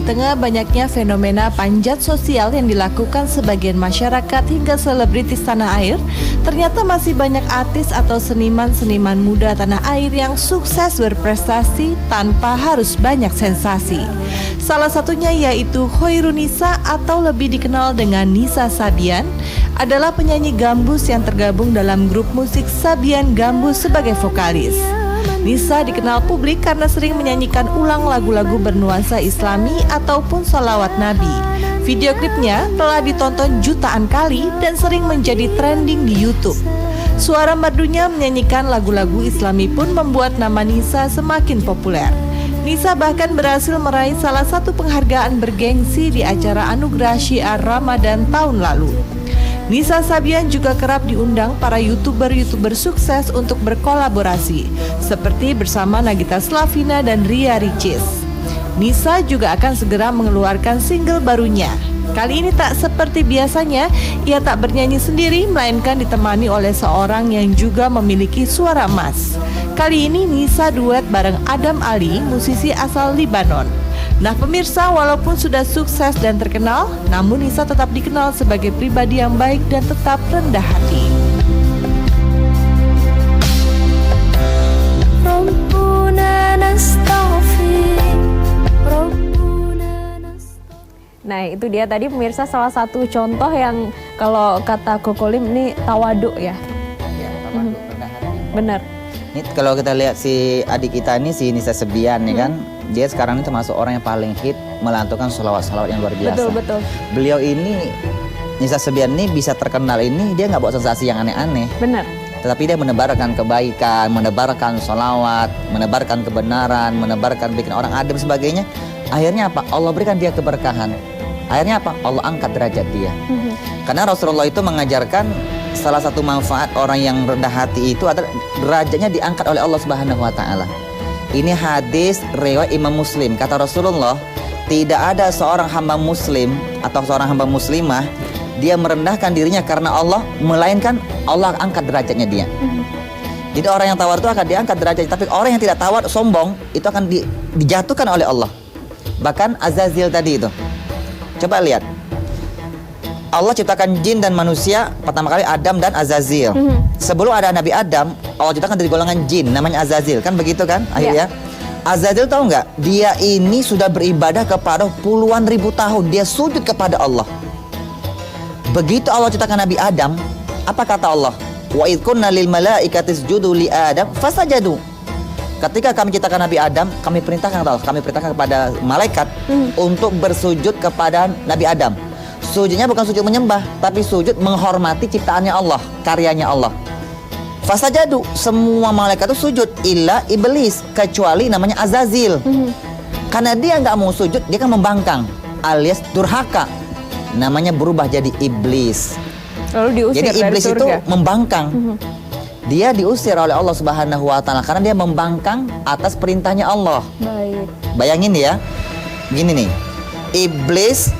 tengah banyaknya fenomena panjat sosial yang dilakukan sebagian masyarakat hingga selebritis tanah air, ternyata masih banyak artis atau seniman-seniman muda tanah air yang sukses berprestasi tanpa harus banyak sensasi. Salah satunya yaitu Hoirunisa atau lebih dikenal dengan Nisa Sabian, adalah penyanyi gambus yang tergabung dalam grup musik Sabian Gambus sebagai vokalis. Nisa dikenal publik karena sering menyanyikan ulang lagu-lagu bernuansa Islami ataupun sholawat Nabi. Video klipnya telah ditonton jutaan kali dan sering menjadi trending di YouTube. Suara merdunya menyanyikan lagu-lagu Islami pun membuat nama Nisa semakin populer. Nisa bahkan berhasil meraih salah satu penghargaan bergengsi di acara Anugerah Syiar Ramadan tahun lalu. Nisa Sabian juga kerap diundang para YouTuber sukses untuk berkolaborasi, seperti bersama Nagita Slavina dan Ria Ricis. Nisa juga akan segera mengeluarkan single barunya. Kali ini tak seperti biasanya, ia tak bernyanyi sendiri, melainkan ditemani oleh seorang yang juga memiliki suara emas. Kali ini Nisa duet bareng Adam Ali, musisi asal Libanon. Nah pemirsa, walaupun sudah sukses dan terkenal, namun Nisa tetap dikenal sebagai pribadi yang baik dan tetap rendah hati. Nah itu dia tadi pemirsa salah satu contoh yang kalau kata Kokolim ini tawadu ya. Ya, tawadu, rendah hati. Benar. Ini kalau kita lihat si adik kita ini, si Nisa Sabian nih kan, dia sekarang ini termasuk orang yang paling hit melantunkan sholawat-sholawat yang luar biasa. Betul. Beliau ini, Nisa Sabian ini bisa terkenal ini, dia nggak bawa sensasi yang aneh-aneh. Benar. Tetapi dia menebarkan kebaikan, menebarkan sholawat, menebarkan kebenaran, menebarkan bikin orang adem sebagainya. Akhirnya apa? Allah berikan dia keberkahan. Akhirnya apa? Allah angkat derajat dia. Karena Rasulullah itu mengajarkan salah satu manfaat orang yang rendah hati itu adalah derajatnya diangkat oleh Allah Subhanahu wa taala. Ini hadis riwayat Imam Muslim. Kata Rasulullah, tidak ada seorang hamba muslim atau seorang hamba muslimah dia merendahkan dirinya karena Allah, melainkan Allah angkat derajatnya dia. Jadi orang yang tawar itu akan diangkat derajatnya, tapi orang yang tidak tawar, sombong, itu akan dijatuhkan oleh Allah. Bahkan Azazil tadi itu, coba lihat, Allah ciptakan jin dan manusia pertama kali Adam dan Azazil. Sebelum ada Nabi Adam, Allah ciptakan dari golongan jin namanya Azazil, kan begitu kan akhirnya? Azazil tahu nggak? Dia ini sudah beribadah kepada puluhan ribu tahun, dia sujud kepada Allah. Begitu Allah ciptakan Nabi Adam, apa kata Allah? Wa idh qulna lil malaikati isjudu li Adam fasajadu. Ketika kami ciptakan Nabi Adam, kami perintahkan kepada malaikat untuk bersujud kepada Nabi Adam. Sujudnya bukan sujud menyembah, tapi sujud menghormati ciptaannya Allah, karyanya Allah. Fasajadu, semua malaikat itu sujud, illa iblis, kecuali namanya Azazil. Karena dia nggak mau sujud, dia kan membangkang, alias durhaka. Namanya berubah jadi iblis. Lalu diusir jadi iblis dari itu surga. membangkang. Dia diusir oleh Allah Subhanahu wa taala karena dia membangkang atas perintahnya Allah. Baik. Bayangin ya, gini nih, iblis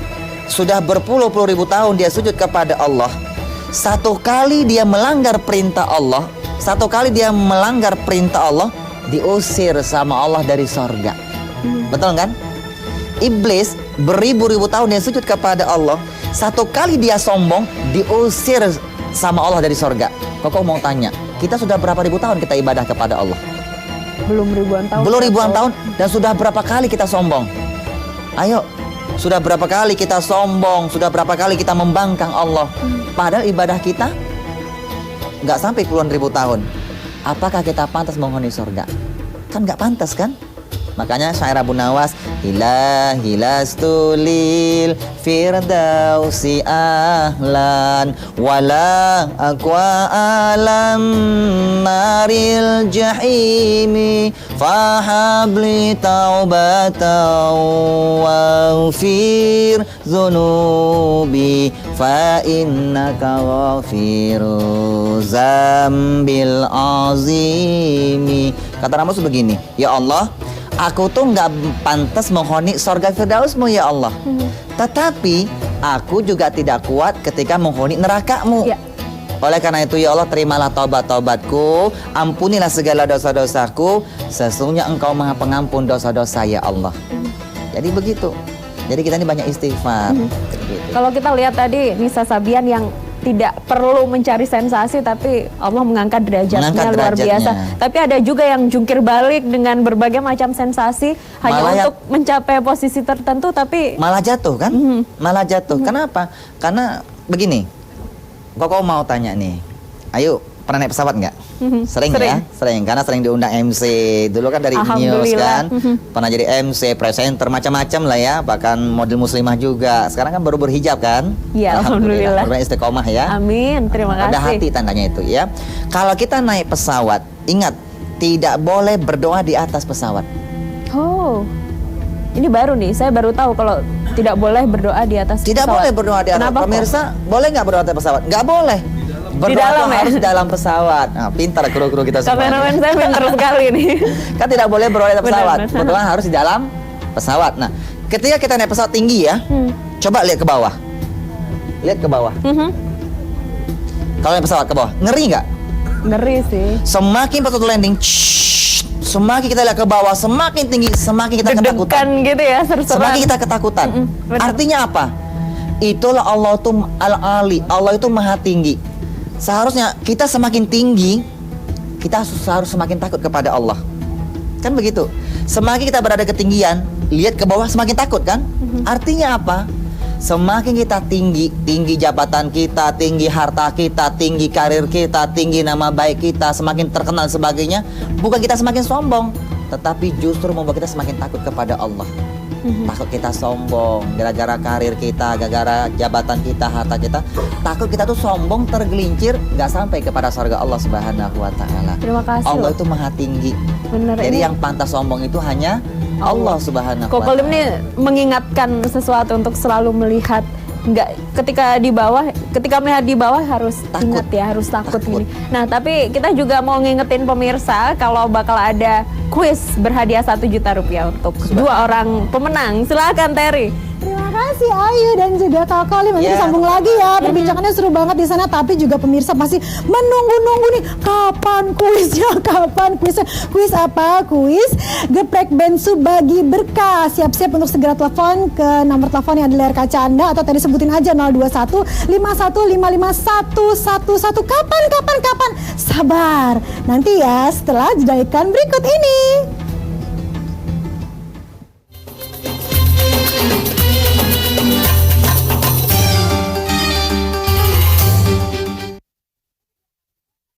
sudah berpuluh-puluh ribu tahun dia sujud kepada Allah. Satu kali dia melanggar perintah Allah, diusir sama Allah dari sorga. Betul kan? Iblis beribu-ribu tahun dia sujud kepada Allah, satu kali dia sombong, diusir sama Allah dari sorga. Kok mau tanya, kita sudah berapa ribu tahun kita ibadah kepada Allah? Belum ribuan tahun. Belum ribuan tahun, dan sudah berapa kali kita sombong? Ayo, sudah berapa kali kita sombong, sudah berapa kali kita membangkang Allah. Padahal ibadah kita nggak sampai puluhan ribu tahun. Apakah kita pantas menghuni surga? Kan nggak pantas kan? Makanya syair Abu Nawas, ilahi lastulil firdausi ahlan wala aqwa alam naril jahimi fahabli taubatan waghfir dhunubi fa innaka ghafiru zambil azimi. Kata Rasul begini, ya Allah, aku tuh nggak pantas menghuni sorga firdausmu ya Allah. Tetapi aku juga tidak kuat ketika menghuni nerakamu. Oleh karena itu ya Allah, terimalah taubat-taubatku, ampunilah segala dosa-dosaku, sesungguhnya Engkau Maha Pengampun dosa-dosa ya Allah. Jadi begitu. Jadi kita ini banyak istighfar. Gitu. Kalau kita lihat tadi Nisa Sabian yang tidak perlu mencari sensasi, tapi Allah mengangkat derajatnya Mengangkat luar derajatnya. biasa. Tapi ada juga yang jungkir balik dengan berbagai macam sensasi hanya Malah untuk mencapai posisi tertentu, tapi Malah jatuh kan? Malah jatuh. Kenapa? Karena begini, Koko mau tanya nih, ayo pernah naik pesawat nggak? Sering ya? Sering, karena sering diundang MC. Dulu kan dari news Alhamdulillah. kan, pernah jadi MC, presenter, macam-macam lah ya. Bahkan model muslimah juga. Sekarang kan baru berhijab kan? Ya, alhamdulillah. Mudah-mudahan istiqomah ya. amin, terima kasih. Ada hati tandanya itu ya. Kalau kita naik pesawat, ingat tidak boleh berdoa di atas pesawat. Oh, ini baru nih, saya baru tahu kalau tidak boleh berdoa di atas Tidak pesawat. boleh berdoa di atas. Kenapa kok? Pemirsa, boleh nggak berdoa di atas pesawat? Nggak boleh. Berdoa dalam tuh ya? harus di dalam pesawat. Nah, pintar kru-kru kita semua. Kameramen saya pintar sekali nih. Kan tidak boleh berdoa di atas Benar, pesawat. benar. Berdoa harus di dalam pesawat. Nah, ketika kita naik pesawat tinggi ya, coba lihat ke bawah. Lihat ke bawah. Kalau naik pesawat ke bawah, ngeri nggak? Ngeri sih. Semakin pesawat landing, semakin kita lihat ke bawah, semakin tinggi, semakin kita ketakutan. Deg-degan gitu ya, serseran. Semakin kita ketakutan. benar. Artinya apa? Itulah Allah itu al-ali. Allah itu maha tinggi. Seharusnya kita semakin tinggi, kita harus semakin takut kepada Allah. Kan begitu. Semakin kita berada ketinggian, lihat ke bawah semakin takut kan? Artinya apa? Semakin kita tinggi, tinggi jabatan kita, tinggi harta kita, tinggi karir kita, tinggi nama baik kita, semakin terkenal sebagainya, bukan kita semakin sombong, tetapi justru membuat kita semakin takut kepada Allah. Takut kita sombong gara-gara karir kita, gara-gara jabatan kita, harta kita. Takut kita tuh sombong, tergelincir, nggak sampai kepada surga Allah Subhanahu wa Ta'ala. Terima kasih. Allah loh. itu maha tinggi. Bener, Jadi ini yang pantas sombong itu hanya Allah Subhanahu wa Koko Lim Ta'ala. nih mengingatkan sesuatu untuk selalu melihat, nggak ketika di bawah, ketika melihat di bawah harus Takut. ingat ya, harus takut Takut. gini. Nah, tapi kita juga mau ngingetin pemirsa kalau bakal ada kuis berhadiah 1 juta rupiah untuk 2 orang pemenang. Silakan Terry. Terima kasih Ayu dan juga Kak Kolim. Nanti Ya. disambung lagi ya. Perbincangannya seru banget di sana. Tapi juga pemirsa pasti menunggu-nunggu nih. Kapan kuisnya? Kapan kuisnya? Kuis apa? Kuis geprek bensu bagi berkah. Siap-siap untuk segera telepon ke nomor telepon yang ada di layar kaca Anda. Atau tadi sebutin aja 021 5155 111. Kapan? Sabar. Nanti ya setelah jeda iklan berikut ini.